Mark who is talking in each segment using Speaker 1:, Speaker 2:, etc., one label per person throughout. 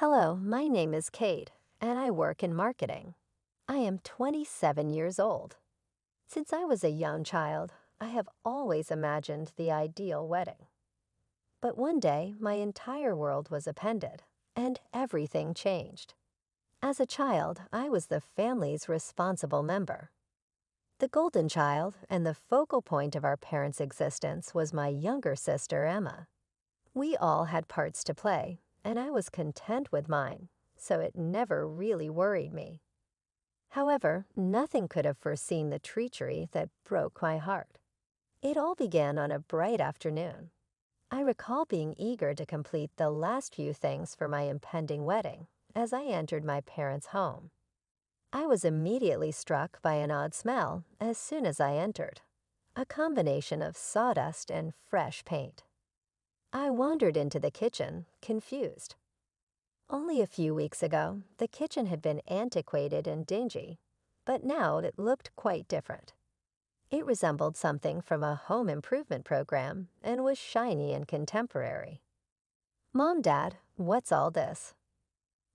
Speaker 1: Hello, my name is Kate, and I work in marketing. I am 27 years old. Since I was a young child, I have always imagined the ideal wedding. But one day, my entire world was upended, and everything changed. As a child, I was the family's responsible member. The golden child and the focal point of our parents' existence was my younger sister, Emma. We all had parts to play, and I was content with mine, so it never really worried me. However, nothing could have foreseen the treachery that broke my heart. It all began on a bright afternoon. I recall being eager to complete the last few things for my impending wedding as I entered my parents' home. I was immediately struck by an odd smell as soon as I entered, a combination of sawdust and fresh paint. I wandered into the kitchen, confused. Only a few weeks ago, the kitchen had been antiquated and dingy, but now it looked quite different. It resembled something from a home improvement program and was shiny and contemporary. "Mom, Dad, what's all this?"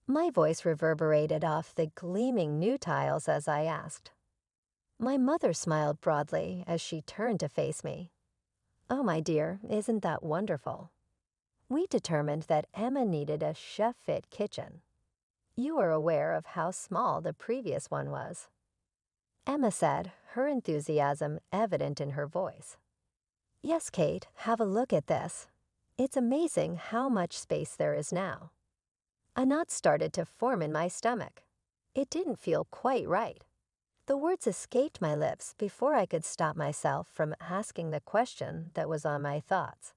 Speaker 1: My voice reverberated off the gleaming new tiles as I asked. My mother smiled broadly as she turned to face me. "Oh, my dear, isn't that wonderful?" We determined that Emma needed a chef-fit kitchen. You are aware of how small the previous one was. Emma said, her enthusiasm evident in her voice. "Yes, Kate, have a look at this. It's amazing how much space there is now." A knot started to form in my stomach. It didn't feel quite right. The words escaped my lips before I could stop myself from asking the question that was on my thoughts.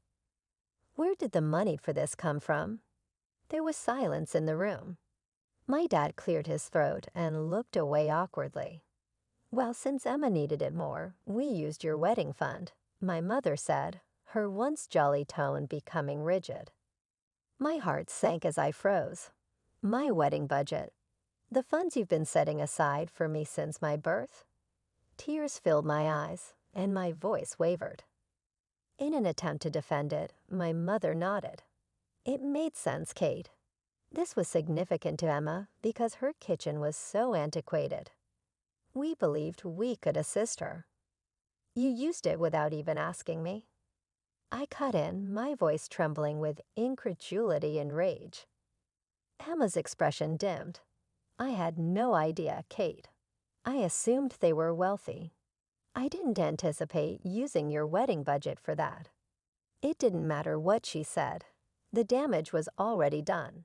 Speaker 1: Where did the money for this come from? There was silence in the room. My dad cleared his throat and looked away awkwardly. "Well, since Emma needed it more, we used your wedding fund," my mother said, her once jolly tone becoming rigid. My heart sank as I froze. My wedding budget. The funds you've been setting aside for me since my birth? Tears filled my eyes, and my voice wavered. In an attempt to defend it, my mother nodded. It made sense, Kate. This was significant to Emma because her kitchen was so antiquated. We believed we could assist her. You used it without even asking me. I cut in, my voice trembling with incredulity and rage. Emma's expression dimmed. I had no idea, Kate. I assumed they were wealthy. I didn't anticipate using your wedding budget for that. It didn't matter what she said. The damage was already done.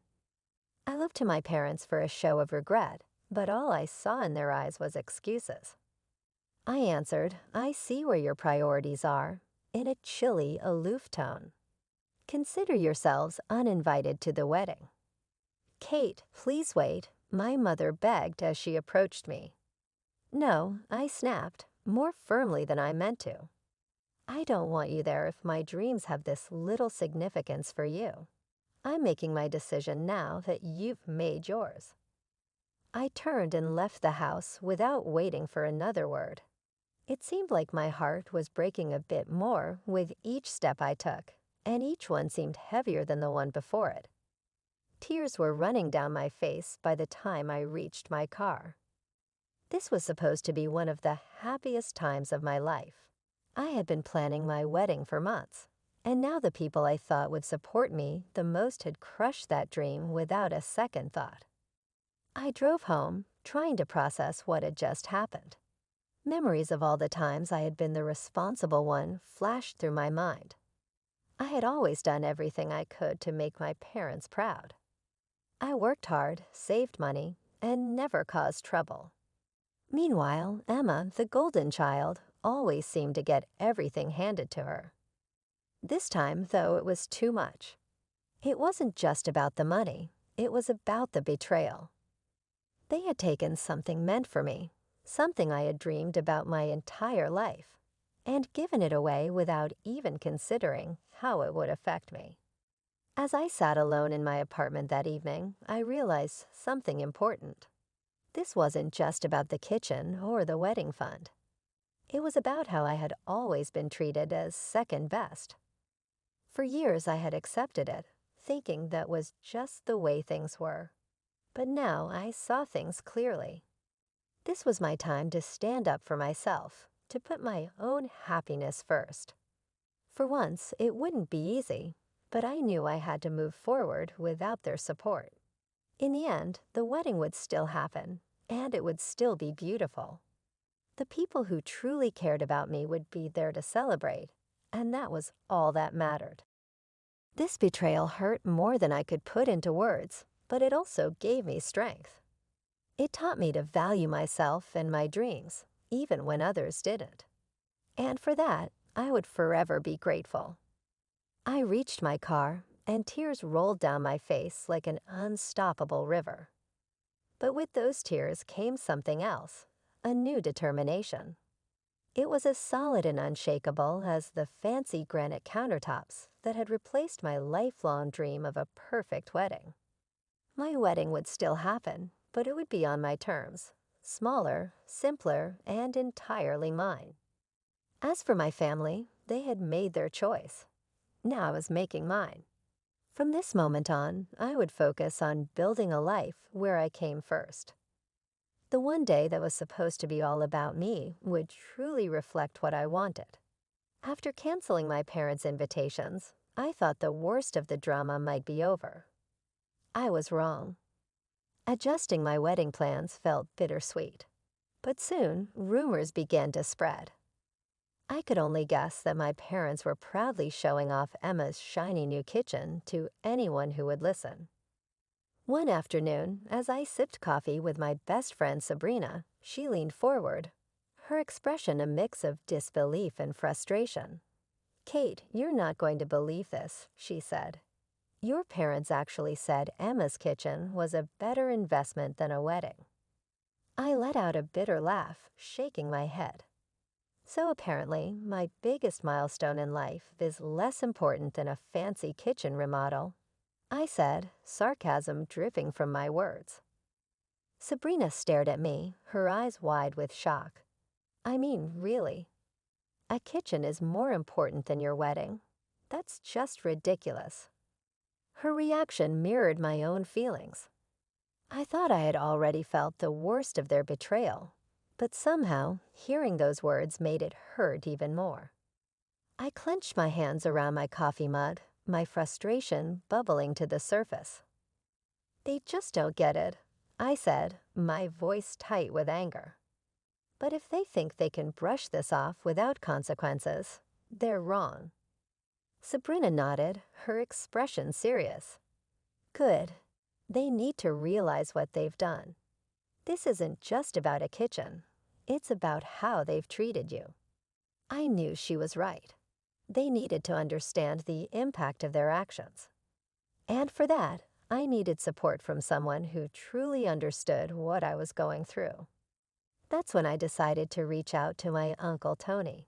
Speaker 1: I looked to my parents for a show of regret, but all I saw in their eyes was excuses. I answered, "I see where your priorities are," in a chilly, aloof tone. "Consider yourselves uninvited to the wedding." "Kate, please wait," my mother begged as she approached me. "No," I snapped, more firmly than I meant to. "I don't want you there if my dreams have this little significance for you. I'm making my decision now that you've made yours." I turned and left the house without waiting for another word. It seemed like my heart was breaking a bit more with each step I took, and each one seemed heavier than the one before it. Tears were running down my face by the time I reached my car. This was supposed to be one of the happiest times of my life. I had been planning my wedding for months, and now the people I thought would support me the most had crushed that dream without a second thought. I drove home, trying to process what had just happened. Memories of all the times I had been the responsible one flashed through my mind. I had always done everything I could to make my parents proud. I worked hard, saved money, and never caused trouble. Meanwhile, Emma, the golden child, always seemed to get everything handed to her. This time, though, it was too much. It wasn't just about the money. It was about the betrayal. They had taken something meant for me, something I had dreamed about my entire life, and given it away without even considering how it would affect me. As I sat alone in my apartment that evening, I realized something important. This wasn't just about the kitchen or the wedding fund. It was about how I had always been treated as second best. For years I had accepted it, thinking that was just the way things were. But now I saw things clearly. This was my time to stand up for myself, to put my own happiness first. For once, it wouldn't be easy, but I knew I had to move forward without their support. In the end, the wedding would still happen, and it would still be beautiful. The people who truly cared about me would be there to celebrate, and that was all that mattered. This betrayal hurt more than I could put into words, but it also gave me strength. It taught me to value myself and my dreams, even when others didn't. And for that, I would forever be grateful. I reached my car, and tears rolled down my face like an unstoppable river. But with those tears came something else, a new determination. It was as solid and unshakable as the fancy granite countertops that had replaced my lifelong dream of a perfect wedding. My wedding would still happen, but it would be on my terms, smaller, simpler, and entirely mine. As for my family, they had made their choice. Now I was making mine. From this moment on, I would focus on building a life where I came first. The one day that was supposed to be all about me would truly reflect what I wanted. After canceling my parents' invitations, I thought the worst of the drama might be over. I was wrong. Adjusting my wedding plans felt bittersweet, but soon rumors began to spread. I could only guess that my parents were proudly showing off Emma's shiny new kitchen to anyone who would listen. One afternoon, as I sipped coffee with my best friend Sabrina, she leaned forward, her expression a mix of disbelief and frustration. "Kate, you're not going to believe this," she said. "Your parents actually said Emma's kitchen was a better investment than a wedding." I let out a bitter laugh, shaking my head. So apparently, my biggest milestone in life is less important than a fancy kitchen remodel, I said, sarcasm dripping from my words. Sabrina stared at me, her eyes wide with shock. "I mean, really? A kitchen is more important than your wedding? That's just ridiculous." Her reaction mirrored my own feelings. I thought I had already felt the worst of their betrayal, but somehow, hearing those words made it hurt even more. I clenched my hands around my coffee mug, my frustration bubbling to the surface. "They just don't get it," I said, my voice tight with anger. "But if they think they can brush this off without consequences, they're wrong." Sabrina nodded, her expression serious. "Good. They need to realize what they've done. This isn't just about a kitchen. It's about how they've treated you." I knew she was right. They needed to understand the impact of their actions. And for that, I needed support from someone who truly understood what I was going through. That's when I decided to reach out to my Uncle Tony.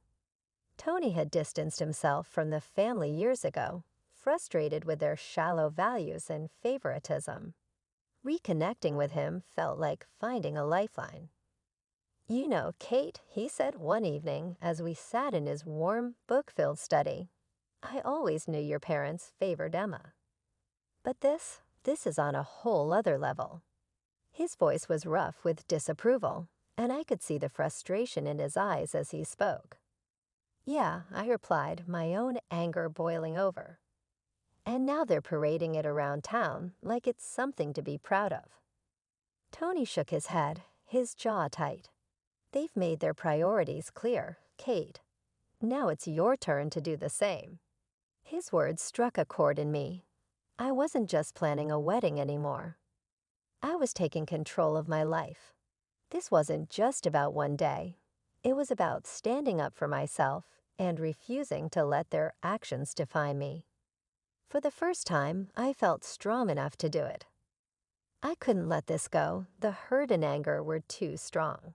Speaker 1: Tony had distanced himself from the family years ago, frustrated with their shallow values and favoritism. Reconnecting with him felt like finding a lifeline. "You know, Kate," he said one evening as we sat in his warm, book-filled study, "I always knew your parents favored Emma. But this is on a whole other level." His voice was rough with disapproval, and I could see the frustration in his eyes as he spoke. "Yeah," I replied, my own anger boiling over. "And now they're parading it around town like it's something to be proud of." Tony shook his head, his jaw tight. "They've made their priorities clear, Kate. Now it's your turn to do the same." His words struck a chord in me. I wasn't just planning a wedding anymore. I was taking control of my life. This wasn't just about one day. It was about standing up for myself and refusing to let their actions define me. For the first time, I felt strong enough to do it. I couldn't let this go. The hurt and anger were too strong.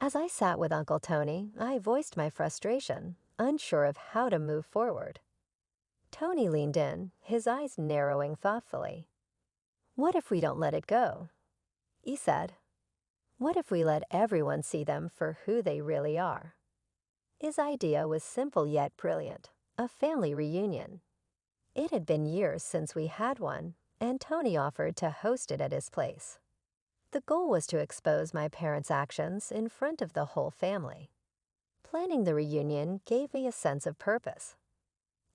Speaker 1: As I sat with Uncle Tony, I voiced my frustration, unsure of how to move forward. Tony leaned in, his eyes narrowing thoughtfully. "What if we don't let it go?" he said. "What if we let everyone see them for who they really are?" His idea was simple yet brilliant, a family reunion. It had been years since we had one, and Tony offered to host it at his place. The goal was to expose my parents' actions in front of the whole family. Planning the reunion gave me a sense of purpose.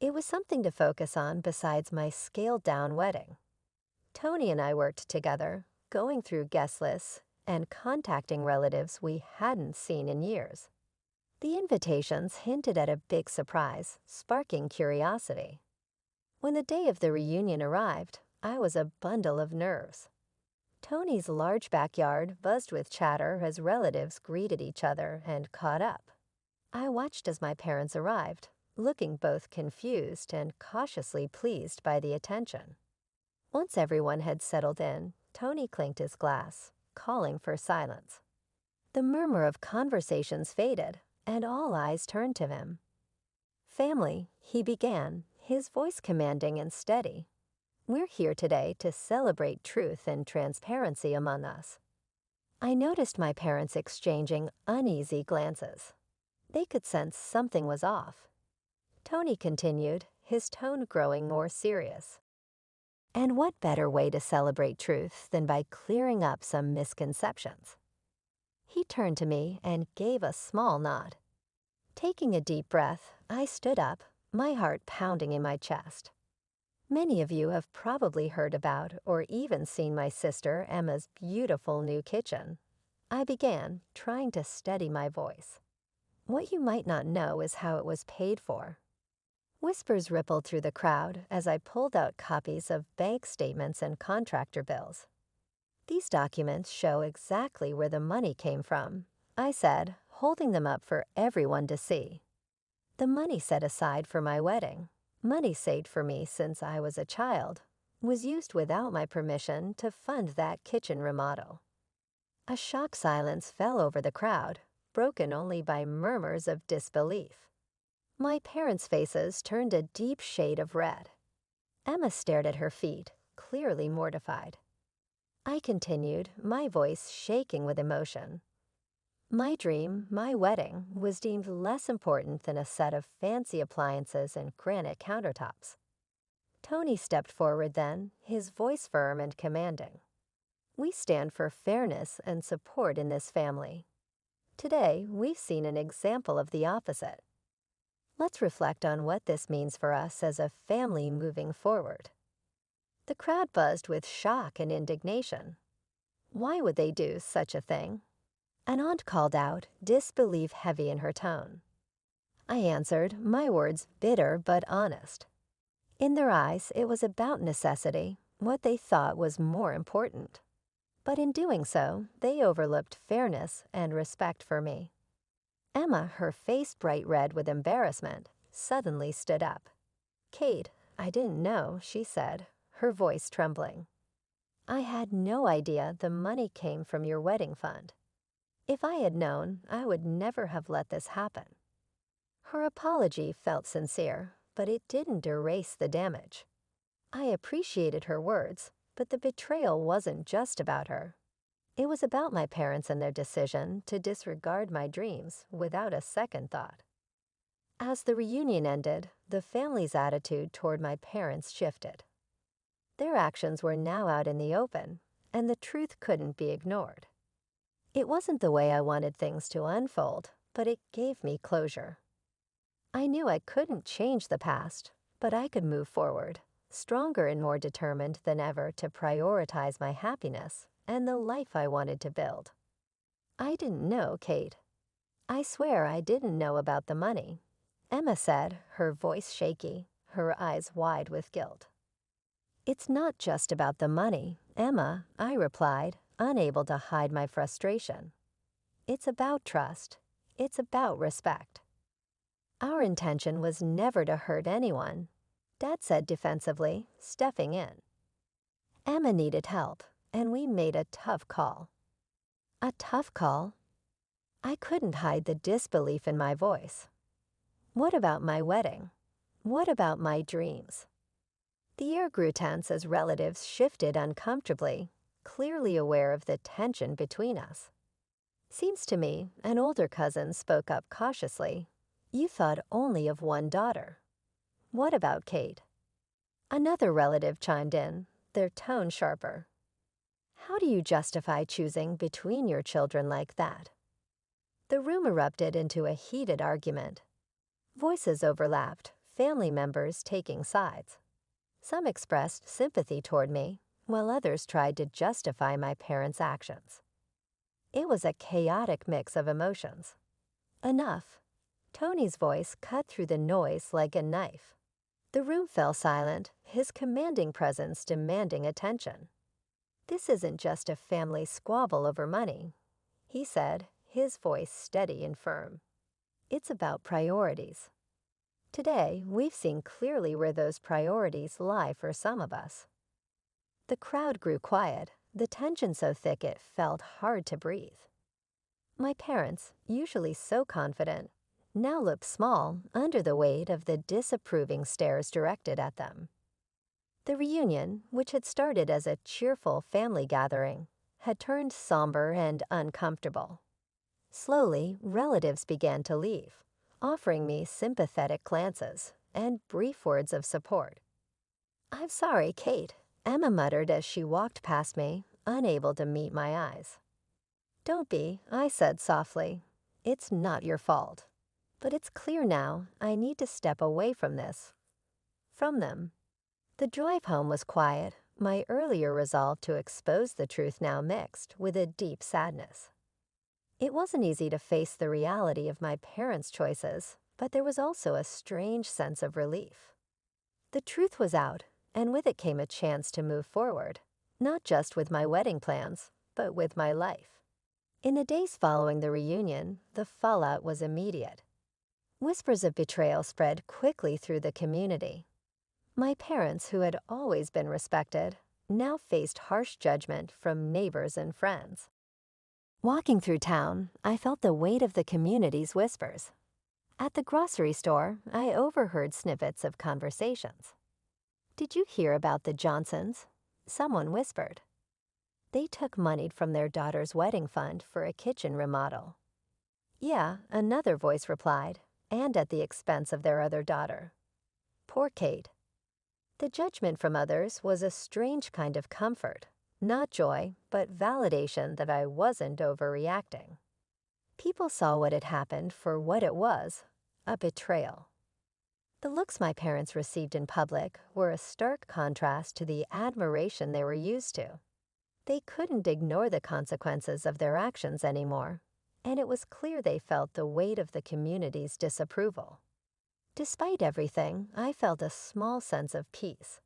Speaker 1: It was something to focus on besides my scaled-down wedding. Tony and I worked together, going through guest lists and contacting relatives we hadn't seen in years. The invitations hinted at a big surprise, sparking curiosity. When the day of the reunion arrived, I was a bundle of nerves. Tony's large backyard buzzed with chatter as relatives greeted each other and caught up. I watched as my parents arrived, looking both confused and cautiously pleased by the attention. Once everyone had settled in, Tony clinked his glass, calling for silence. The murmur of conversations faded, and all eyes turned to him. "Family," he began, his voice commanding and steady. "We're here today to celebrate truth and transparency among us." I noticed my parents exchanging uneasy glances. They could sense something was off. Tony continued, his tone growing more serious. "And what better way to celebrate truth than by clearing up some misconceptions?" He turned to me and gave a small nod. Taking a deep breath, I stood up, my heart pounding in my chest. Many of you have probably heard about or even seen my sister Emma's beautiful new kitchen. I began, trying to steady my voice. What you might not know is how it was paid for. Whispers rippled through the crowd as I pulled out copies of bank statements and contractor bills. "These documents show exactly where the money came from," I said, holding them up for everyone to see. "The money set aside for my wedding, money saved for me since I was a child, was used without my permission to fund that kitchen remodel." A shocked silence fell over the crowd, broken only by murmurs of disbelief. My parents' faces turned a deep shade of red. Emma stared at her feet, clearly mortified. I continued, my voice shaking with emotion. "My dream, my wedding, was deemed less important than a set of fancy appliances and granite countertops." Tony stepped forward then, his voice firm and commanding. "We stand for fairness and support in this family. Today, we've seen an example of the opposite. Let's reflect on what this means for us as a family moving forward." The crowd buzzed with shock and indignation. Why would they do such a thing? An aunt called out, disbelief heavy in her tone. I answered, my words bitter but honest. In their eyes, it was about necessity, what they thought was more important. But in doing so, they overlooked fairness and respect for me. Emma, her face bright red with embarrassment, suddenly stood up. "Kate, I didn't know," she said, her voice trembling. "I had no idea the money came from your wedding fund. If I had known, I would never have let this happen." Her apology felt sincere, but it didn't erase the damage. I appreciated her words, but the betrayal wasn't just about her. It was about my parents and their decision to disregard my dreams without a second thought. As the reunion ended, the family's attitude toward my parents shifted. Their actions were now out in the open, and the truth couldn't be ignored. It wasn't the way I wanted things to unfold, but it gave me closure. I knew I couldn't change the past, but I could move forward, stronger and more determined than ever to prioritize my happiness and the life I wanted to build. I didn't know, Kate. I swear I didn't know about the money," Emma said, her voice shaky, her eyes wide with guilt. "It's not just about the money, Emma," I replied, unable to hide my frustration. "It's about trust. It's about respect." "Our intention was never to hurt anyone," Dad said defensively, stepping in. Emma needed help, and we made a tough call. A tough call? I couldn't hide the disbelief in my voice. What about my wedding? What about my dreams? The air grew tense as relatives shifted uncomfortably, clearly aware of the tension between us. Seems to me, an older cousin spoke up cautiously. "You thought only of one daughter. What about Kate?" Another relative chimed in, their tone sharper. How do you justify choosing between your children like that? The room erupted into a heated argument. Voices overlapped, family members taking sides. Some expressed sympathy toward me, while others tried to justify my parents' actions. It was a chaotic mix of emotions. Enough. Tony's voice cut through the noise like a knife. The room fell silent, his commanding presence demanding attention. This isn't just a family squabble over money, he said, his voice steady and firm. It's about priorities. Today, we've seen clearly where those priorities lie for some of us. The crowd grew quiet, the tension so thick it felt hard to breathe. My parents, usually so confident, now looked small under the weight of the disapproving stares directed at them. The reunion, which had started as a cheerful family gathering, had turned somber and uncomfortable. Slowly, relatives began to leave, offering me sympathetic glances and brief words of support. "I'm sorry, Kate," Emma muttered as she walked past me, unable to meet my eyes. "Don't be," I said softly. "It's not your fault. But it's clear now I need to step away from this. From them." The drive home was quiet, my earlier resolve to expose the truth now mixed with a deep sadness. It wasn't easy to face the reality of my parents' choices, but there was also a strange sense of relief. The truth was out, and with it came a chance to move forward, not just with my wedding plans, but with my life. In the days following the reunion, the fallout was immediate. Whispers of betrayal spread quickly through the community. My parents, who had always been respected, now faced harsh judgment from neighbors and friends. Walking through town, I felt the weight of the community's whispers. At the grocery store, I overheard snippets of conversations. "Did you hear about the Johnsons?" Someone whispered. They took money from their daughter's wedding fund for a kitchen remodel. "Yeah," another voice replied, and at the expense of their other daughter. Poor Kate. The judgment from others was a strange kind of comfort, not joy, but validation that I wasn't overreacting. People saw what had happened for what it was, a betrayal. The looks my parents received in public were a stark contrast to the admiration they were used to. They couldn't ignore the consequences of their actions anymore, and it was clear they felt the weight of the community's disapproval. Despite everything, I felt a small sense of peace.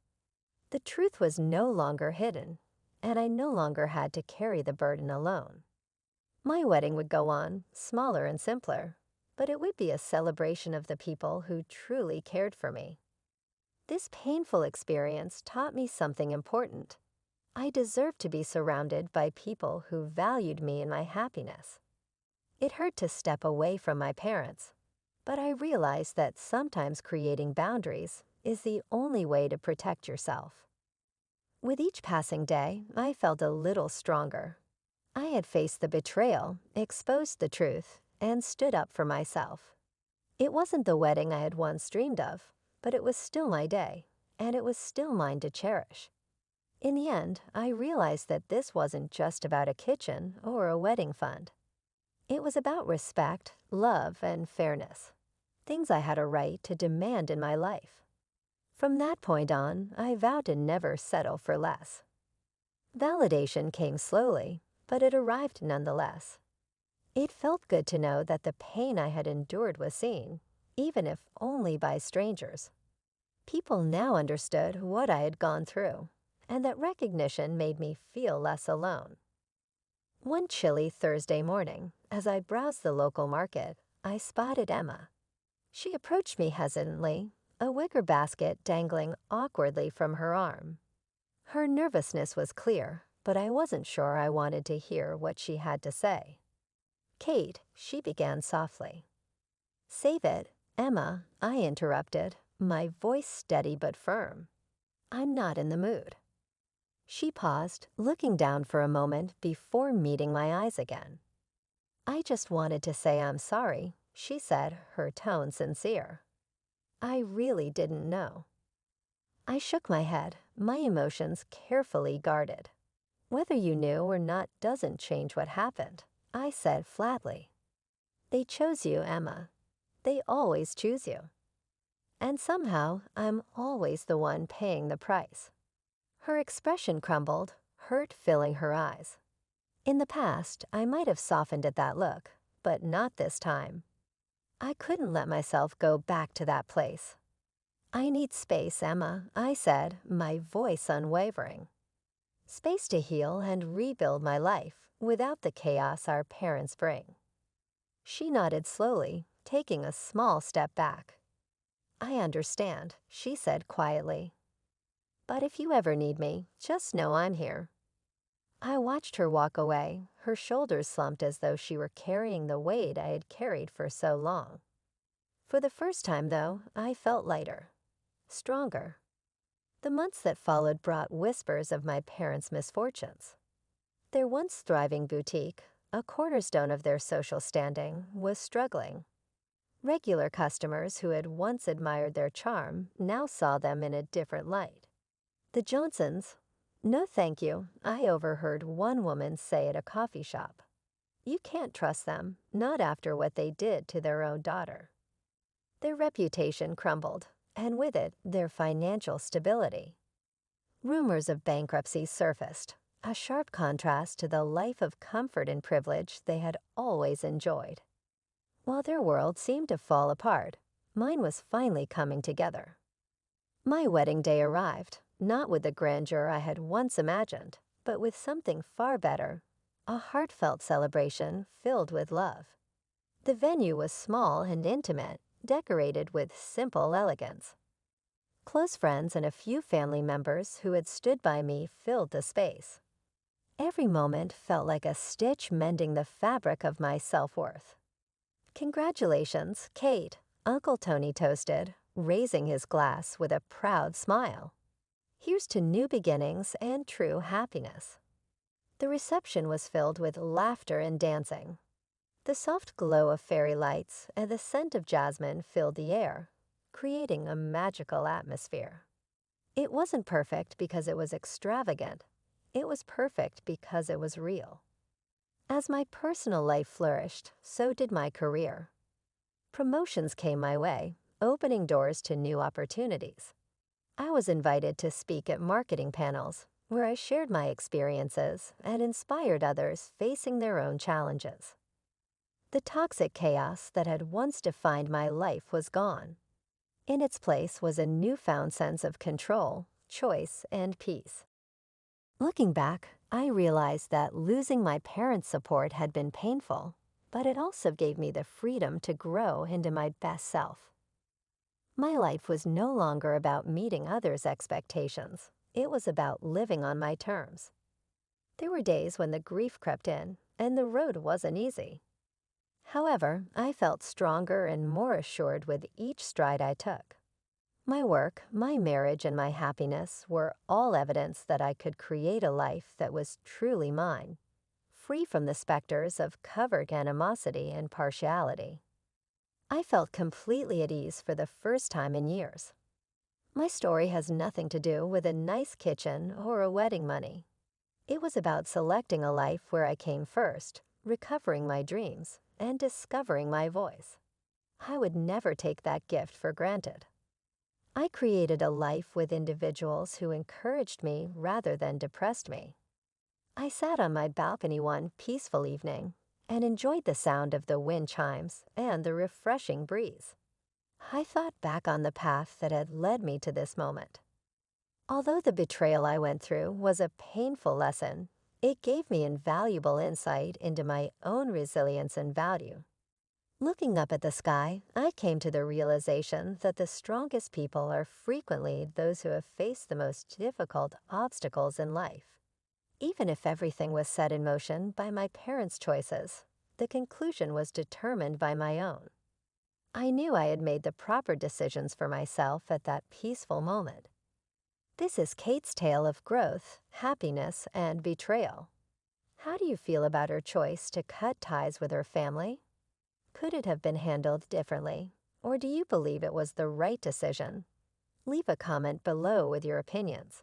Speaker 1: The truth was no longer hidden, and I no longer had to carry the burden alone. My wedding would go on, smaller and simpler, but it would be a celebration of the people who truly cared for me. This painful experience taught me something important. I deserved to be surrounded by people who valued me and my happiness. It hurt to step away from my parents, but I realized that sometimes creating boundaries is the only way to protect yourself. With each passing day, I felt a little stronger. I had faced the betrayal, exposed the truth, and stood up for myself. It wasn't the wedding I had once dreamed of, but it was still my day, and it was still mine to cherish. In the end, I realized that this wasn't just about a kitchen or a wedding fund. It was about respect, love, and fairness, things I had a right to demand in my life. From that point on, I vowed to never settle for less. Validation came slowly, but it arrived nonetheless. It felt good to know that the pain I had endured was seen, even if only by strangers. People now understood what I had gone through, and that recognition made me feel less alone. One chilly Thursday morning, as I browsed the local market, I spotted Emma. She approached me hesitantly, a wicker basket dangling awkwardly from her arm. Her nervousness was clear, but I wasn't sure I wanted to hear what she had to say. "Kate," she began softly. "Save it, Emma," I interrupted, my voice steady but firm. "I'm not in the mood." She paused, looking down for a moment before meeting my eyes again. "I just wanted to say I'm sorry," she said, her tone sincere. "I really didn't know." I shook my head, my emotions carefully guarded. Whether you knew or not doesn't change what happened, I said flatly. They chose you, Emma. They always choose you. And somehow, I'm always the one paying the price. Her expression crumbled, hurt filling her eyes. In the past, I might have softened at that look, but not this time. I couldn't let myself go back to that place. I need space, Emma, I said, my voice unwavering. Space to heal and rebuild my life without the chaos our parents bring. She nodded slowly, taking a small step back. I understand, she said quietly. But if you ever need me, just know I'm here. I watched her walk away, her shoulders slumped as though she were carrying the weight I had carried for so long. For the first time, though, I felt lighter, stronger. The months that followed brought whispers of my parents' misfortunes. Their once thriving boutique, a cornerstone of their social standing, was struggling. Regular customers who had once admired their charm now saw them in a different light. The Johnsons, "No thank you," I overheard one woman say at a coffee shop. You can't trust them, not after what they did to their own daughter. Their reputation crumbled, and with it, their financial stability. Rumors of bankruptcy surfaced, a sharp contrast to the life of comfort and privilege they had always enjoyed. While their world seemed to fall apart, mine was finally coming together. My wedding day arrived, not with the grandeur I had once imagined, but with something far better, a heartfelt celebration filled with love. The venue was small and intimate, decorated with simple elegance. Close friends and a few family members who had stood by me filled the space. Every moment felt like a stitch mending the fabric of my self-worth. "Congratulations, Kate," Uncle Tony toasted, raising his glass with a proud smile. "Here's to new beginnings and true happiness." The reception was filled with laughter and dancing. The soft glow of fairy lights and the scent of jasmine filled the air, creating a magical atmosphere. It wasn't perfect because it was extravagant. It was perfect because it was real. As my personal life flourished, so did my career. Promotions came my way, opening doors to new opportunities. I was invited to speak at marketing panels, where I shared my experiences and inspired others facing their own challenges. The toxic chaos that had once defined my life was gone. In its place was a newfound sense of control, choice, and peace. Looking back, I realized that losing my parents' support had been painful, but it also gave me the freedom to grow into my best self. My life was no longer about meeting others' expectations. It was about living on my terms. There were days when the grief crept in, and the road wasn't easy. However, I felt stronger and more assured with each stride I took. My work, my marriage, and my happiness were all evidence that I could create a life that was truly mine, free from the specters of covert animosity and partiality. I felt completely at ease for the first time in years. My story has nothing to do with a nice kitchen or a wedding money. It was about selecting a life where I came first, recovering my dreams, and discovering my voice. I would never take that gift for granted. I created a life with individuals who encouraged me rather than depressed me. I sat on my balcony one peaceful evening and enjoyed the sound of the wind chimes and the refreshing breeze. I thought back on the path that had led me to this moment. Although the betrayal I went through was a painful lesson, it gave me invaluable insight into my own resilience and value. Looking up at the sky, I came to the realization that the strongest people are frequently those who have faced the most difficult obstacles in life. Even if everything was set in motion by my parents' choices, the conclusion was determined by my own. I knew I had made the proper decisions for myself at that peaceful moment. This is Kate's tale of growth, happiness, and betrayal. How do you feel about her choice to cut ties with her family? Could it have been handled differently, or do you believe it was the right decision? Leave a comment below with your opinions.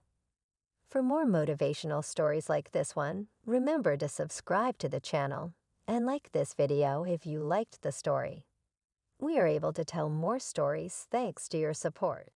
Speaker 1: For more motivational stories like this one, remember to subscribe to the channel and like this video if you liked the story. We are able to tell more stories thanks to your support.